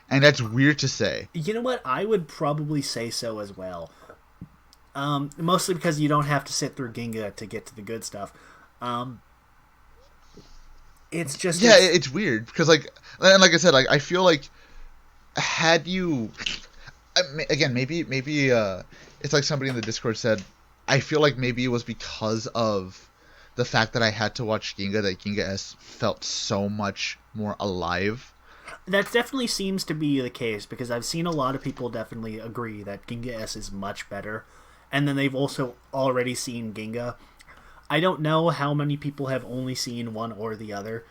And that's weird to say. You know what? I would probably say so as well. Mostly because you don't have to sit through Ginga to get to the good stuff. It's just it's weird because like I said, like I feel like had you again maybe it's like somebody in the Discord said, I feel like maybe it was because of the fact that I had to watch Ginga that Ginga S felt so much more alive. That definitely seems to be the case, because I've seen a lot of people definitely agree that Ginga S is much better, and then they've also already seen Ginga. I don't know how many people have only seen one or the other.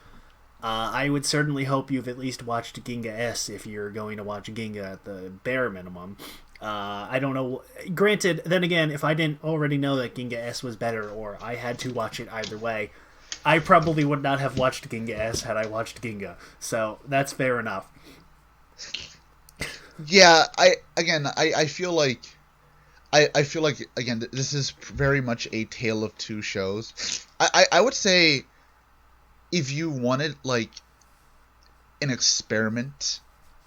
I would certainly hope you've at least watched Ginga S if you're going to watch Ginga at the bare minimum. I don't know. Granted, then again, if I didn't already know that Ginga S was better, or I had to watch it either way, I probably would not have watched Ginga S had I watched Ginga. So that's fair enough. Yeah, I feel like I feel like again this is very much a tale of two shows. I would say if you wanted like an experiment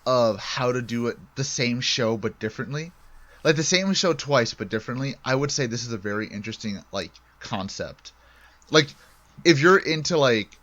of how to do it the same show but differently, like the same show twice but differently, I would say this is a very interesting like concept. Like if you're into like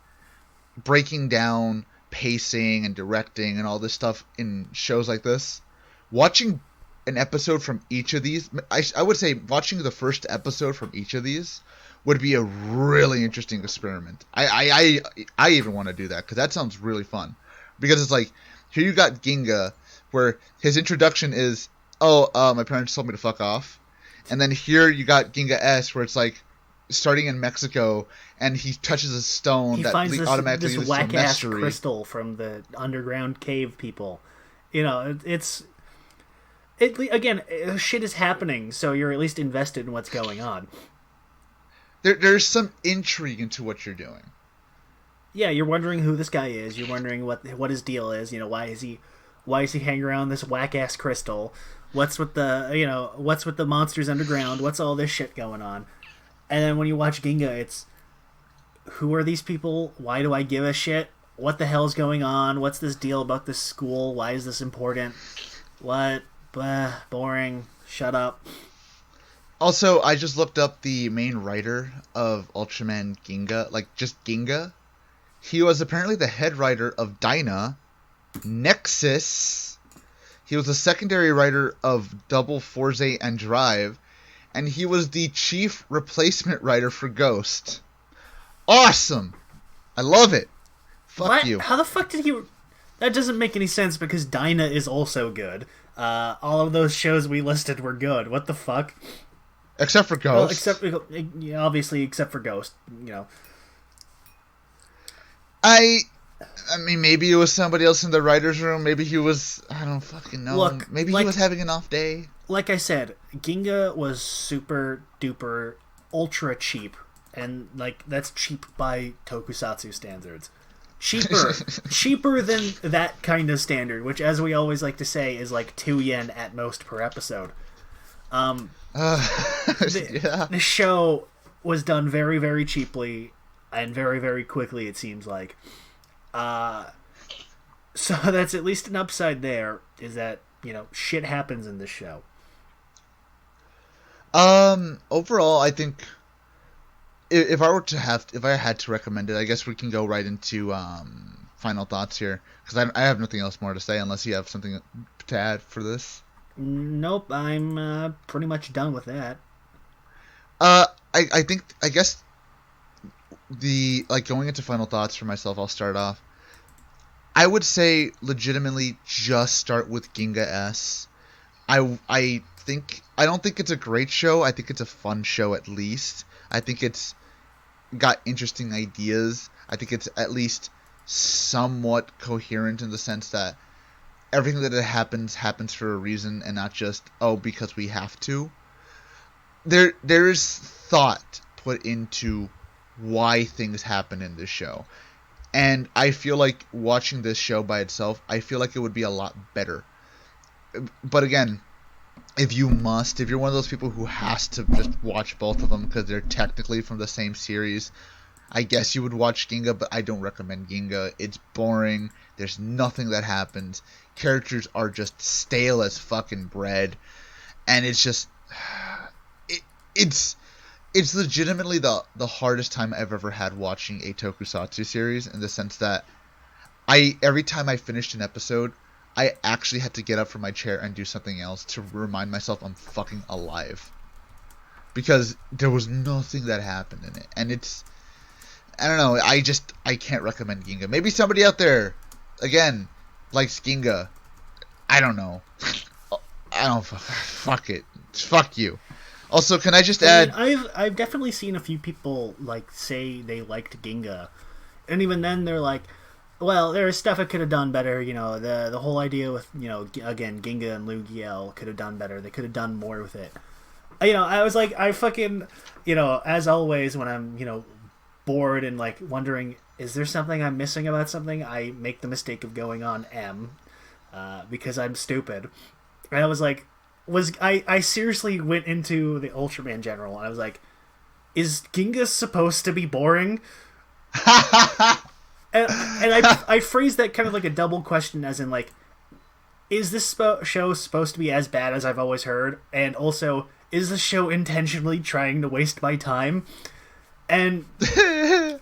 breaking down pacing and directing and all this stuff in shows like this, watching an episode from each of these, I would say watching the first episode from each of these would be a really interesting experiment. I even want to do that because that sounds really fun. Because it's like, here you got Ginga, where his introduction is, my parents told me to fuck off. And then here you got Ginga S, where it's like, starting in Mexico, and he touches a stone that finds automatically this leads whack to ass mystery. crystal from the underground cave people. You know, again, shit is happening, so you're at least invested in what's going on. There's some intrigue into what you're doing. Yeah, you're wondering who this guy is. You're wondering what his deal is. You know, why is he hanging around this whack ass crystal? What's with the monsters underground? What's all this shit going on? And then when you watch Ginga, it's, who are these people? Why do I give a shit? What the hell's going on? What's this deal about this school? Why is this important? What? Blah, boring. Shut up. Also, I just looked up the main writer of Ultraman Ginga, like just Ginga. He was apparently the head writer of Dyna, Nexus. He was the secondary writer of Double Forze and Drive, and he was the chief replacement writer for Ghost. Awesome! I love it. Fuck you. How the fuck did he... That doesn't make any sense, because Dyna is also good. All of those shows we listed were good. What the fuck? Except for Ghost. Well, obviously, except for Ghost, you know. I mean, maybe it was somebody else in the writer's room. Maybe he was... I don't fucking know. Look, maybe he was having an off day. Like I said, Ginga was super duper ultra cheap, and like that's cheap by Tokusatsu standards. Cheaper than that kind of standard, which, as we always like to say, is like 2 yen at most per episode. The show was done very, very cheaply and very, very quickly, it seems like. So that's at least an upside there, is that, you know, shit happens in this show. Overall, I think if I had to recommend it, I guess we can go right into final thoughts here, because I have nothing else more to say unless you have something to add for this. Nope, I'm pretty much done with that. I guess going into final thoughts for myself, I'll start off. I would say legitimately just start with Ginga S. I don't think it's a great show. I think it's a fun show at least. I think it's got interesting ideas. I think it's at least somewhat coherent in the sense that everything that happens for a reason and not just, because we have to. There is thought put into why things happen in this show. And I feel like watching this show by itself, I feel like it would be a lot better. But again, if you're one of those people who has to just watch both of them because they're technically from the same series, I guess you would watch Ginga, but I don't recommend Ginga. It's boring. There's nothing that happens. Characters are just stale as fucking bread. And it's just... it's legitimately the hardest time I've ever had watching a tokusatsu series, in the sense that every time I finished an episode, I actually had to get up from my chair and do something else to remind myself I'm fucking alive. Because there was nothing that happened in it. And it's... I don't know. I can't recommend Ginga. Maybe somebody out there, again, likes Ginga. I don't know. I don't... Fuck it. Fuck you. Also, can I just add... I've definitely seen a few people, like, say they liked Ginga. And even then, they're like, well, there's stuff it could have done better. You know, the whole idea with, you know, again, Ginga and Lugiel could have done better. They could have done more with it. You know, I was like, I fucking, you know, as always, when I'm, you know, bored and, like, wondering, is there something I'm missing about something? I make the mistake of going on M, because I'm stupid. And I was like, I seriously went into the Ultraman General, and I was like, is Ginga supposed to be boring? and I phrased that kind of like a double question, as in, like, is this show supposed to be as bad as I've always heard? And also, is the show intentionally trying to waste my time? And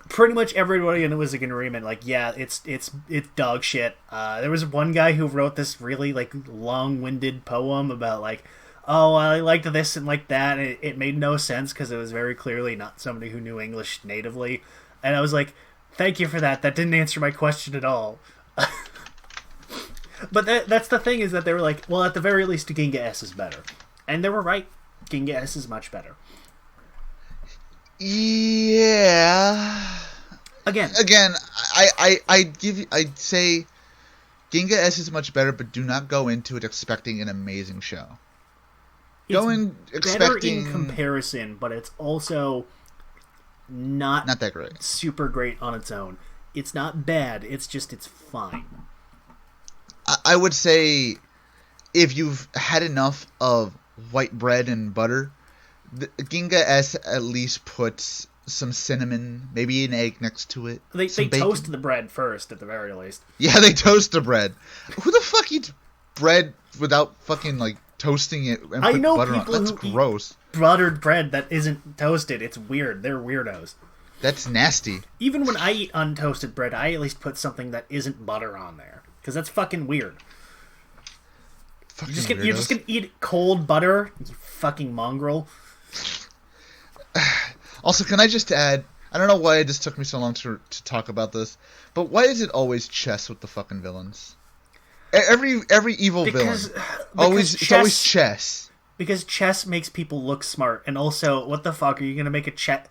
pretty much everybody was in agreement, like, yeah, it's dog shit. There was one guy who wrote this really, like, long-winded poem about, like, oh, I liked this and like that. And it made no sense because it was very clearly not somebody who knew English natively. And I was like, thank you for that. That didn't answer my question at all. But that's the thing, is that they were like, well, at the very least, Ginga S is better. And they were right. Ginga S is much better. Yeah. Again, I'd say Ginga S is much better, but do not go into it expecting an amazing show. Go in expecting better in comparison, but it's also not that great. Super great on its own. It's not bad. It's fine. I would say, if you've had enough of white bread and butter, the Ginga S at least puts some cinnamon, maybe an egg next to it. They toast the bread first, at the very least. Yeah, they toast the bread. Who the fuck eats bread without fucking, like, toasting it and put butter on it? That's gross. Buttered bread that isn't toasted. It's weird. They're weirdos. That's nasty. Even when I eat untoasted bread, I at least put something that isn't butter on there. Because that's fucking weird. You're just gonna eat cold butter? You fucking mongrel. Also, can I just add, I don't know why it just took me so long to talk about this, but why is it always chess with the fucking villains? Every evil villain. It's always chess. Because chess makes people look smart, and also, what the fuck, are you gonna make a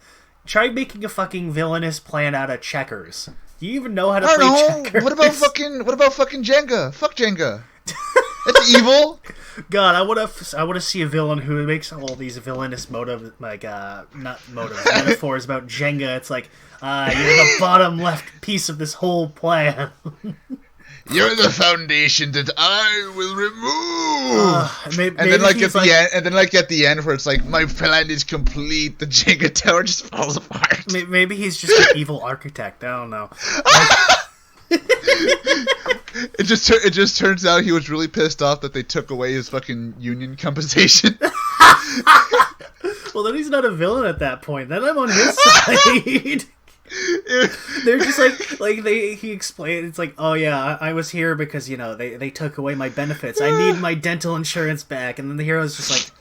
Try making a fucking villainous plan out of checkers. Do you even know how to play checkers? What about fucking Jenga? Fuck Jenga. That's evil. God, I want to see a villain who makes all these villainous metaphors about Jenga. It's like, you're the bottom left piece of this whole plan. You're the foundation that I will remove. And then at the end, where it's like, my plan is complete, the Jenga tower just falls apart. Maybe he's just an evil architect. I don't know. It just turns out he was really pissed off that they took away his fucking union compensation. Well, then he's not a villain at that point. Then I'm on his side. They're just he explained, it's like, oh yeah, I was here because, you know, they took away my benefits. I need my dental insurance back. And then the hero's just like,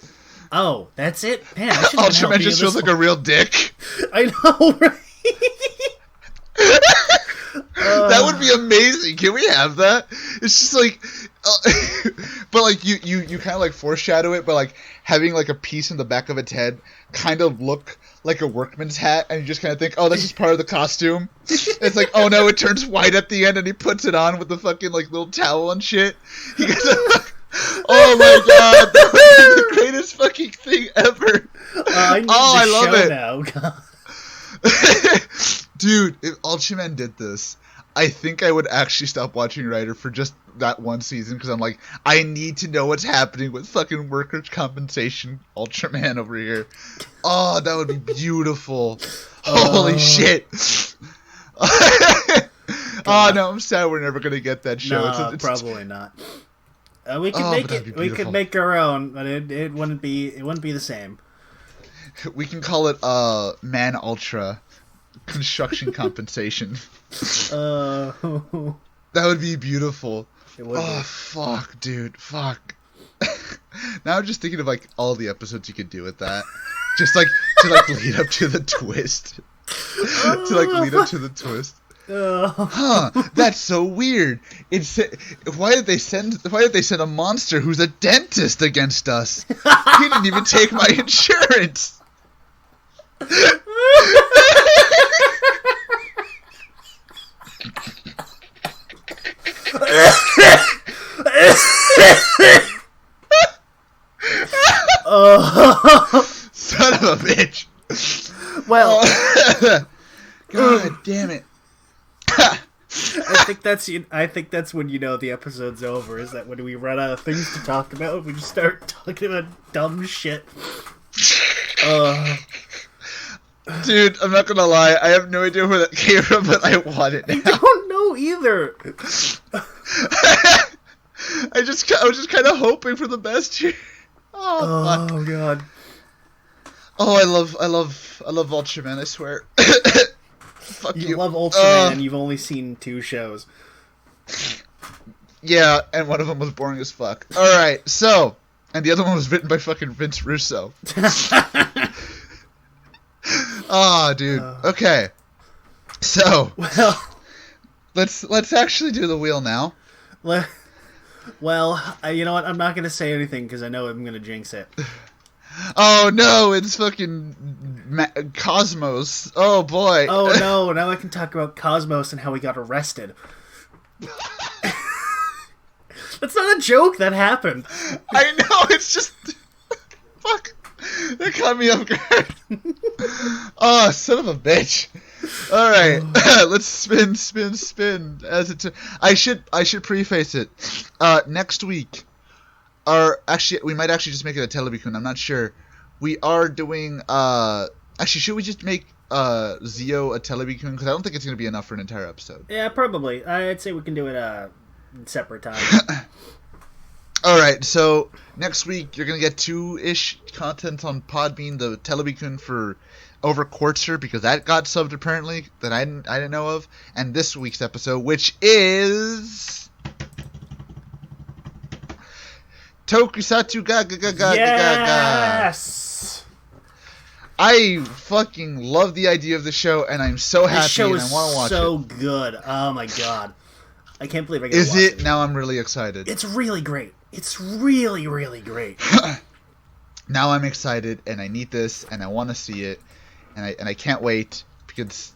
oh, that's it? Man, I shouldn't Ultraman just feels like a real dick. I know, right? That would be amazing. Can we have that? It's just like, but like you kind of like foreshadow it, but like having like a piece in the back of its head kind of look like a workman's hat, and you just kind of think, oh, that's just part of the costume. It's like, oh no, it turns white at the end, and he puts it on with the fucking like little towel and shit. He goes, oh my god, that would be the greatest fucking thing ever. I love it now. Dude, if Ultraman did this, I think I would actually stop watching Rider for just that one season, because I'm like, I need to know what's happening with fucking workers' compensation Ultraman over here. Oh, that would be beautiful. Holy shit. Oh no, I'm sad we're never going to get that show. No, probably not. We could make it. We could make our own, but it wouldn't be the same. We can call it Man Ultra construction compensation. Uh, That would be beautiful. it would be. Fuck, dude, fuck. Now I'm just thinking of like all the episodes you could do with that, just like to like lead up to the twist. To like lead up to the twist. Huh? That's so weird. Why did they send a monster who's a dentist against us? He didn't even take my insurance. Son of a bitch. Well, God damn it. I think that's when you know the episode's over. Is that when we run out of things to talk about? We just start talking about dumb shit. Dude, I'm not gonna lie. I have no idea where that came from, but I want it now. I don't know either. I was just kind of hoping for the best here. Oh, fuck. God. Oh, I love Ultraman, I swear. Fuck you. You love Ultraman, and you've only seen 2 shows. Yeah, and one of them was boring as fuck. Alright, so, and the other one was written by fucking Vince Russo. Ah, dude. Okay. So, Well, let's actually do the wheel now. well, you know what? I'm not going to say anything because I know I'm going to jinx it. Oh no, it's fucking Cosmos. Oh boy. Oh no, now I can talk about Cosmos and how he got arrested. That's not a joke, that happened. I know, it's just... Fuck. That caught me off guard. Oh, son of a bitch. Alright, let's spin. I should preface it. Next week, we might actually just make it a Telebikun, I'm not sure. We are doing, actually, should we just make Zio a Telebikun? Because I don't think it's going to be enough for an entire episode. Yeah, probably. I'd say we can do it separate time. Alright, so next week you're going to get 2-ish content on Podbean, the Telebikun for Over Quartzer, because that got subbed apparently, that I didn't know of. And this week's episode, which is... Tokusatsu Yes! I fucking love the idea of the show, and I'm so happy, This show and I want to watch is so it. good. Oh my god. I can't believe I get to watch Is it? it. Now I'm really excited. It's really great. It's really, really great. Now I'm excited, and I need this, and I want to see it, and I can't wait, because...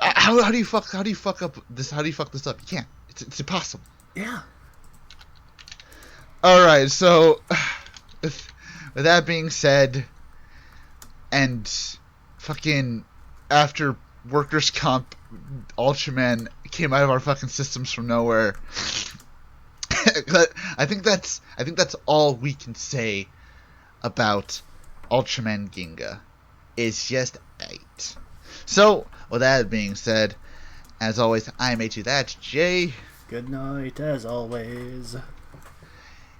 How do you fuck up this? How do you fuck this up? You can't. It's impossible. Yeah. Alright, so... With that being said... And fucking after workers' comp, Ultraman came out of our fucking systems from nowhere. I think that's all we can say about Ultraman Ginga. It's just 8. So, with that being said, as always, I'm H2, that's Jay. Good night, as always.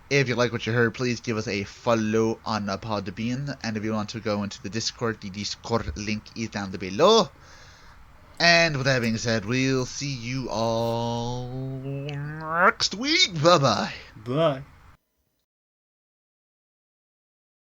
If you like what you heard, please give us a follow on Podbean. And if you want to go into the Discord link is down below. And with that being said, we'll see you all next week. Bye-bye. Bye.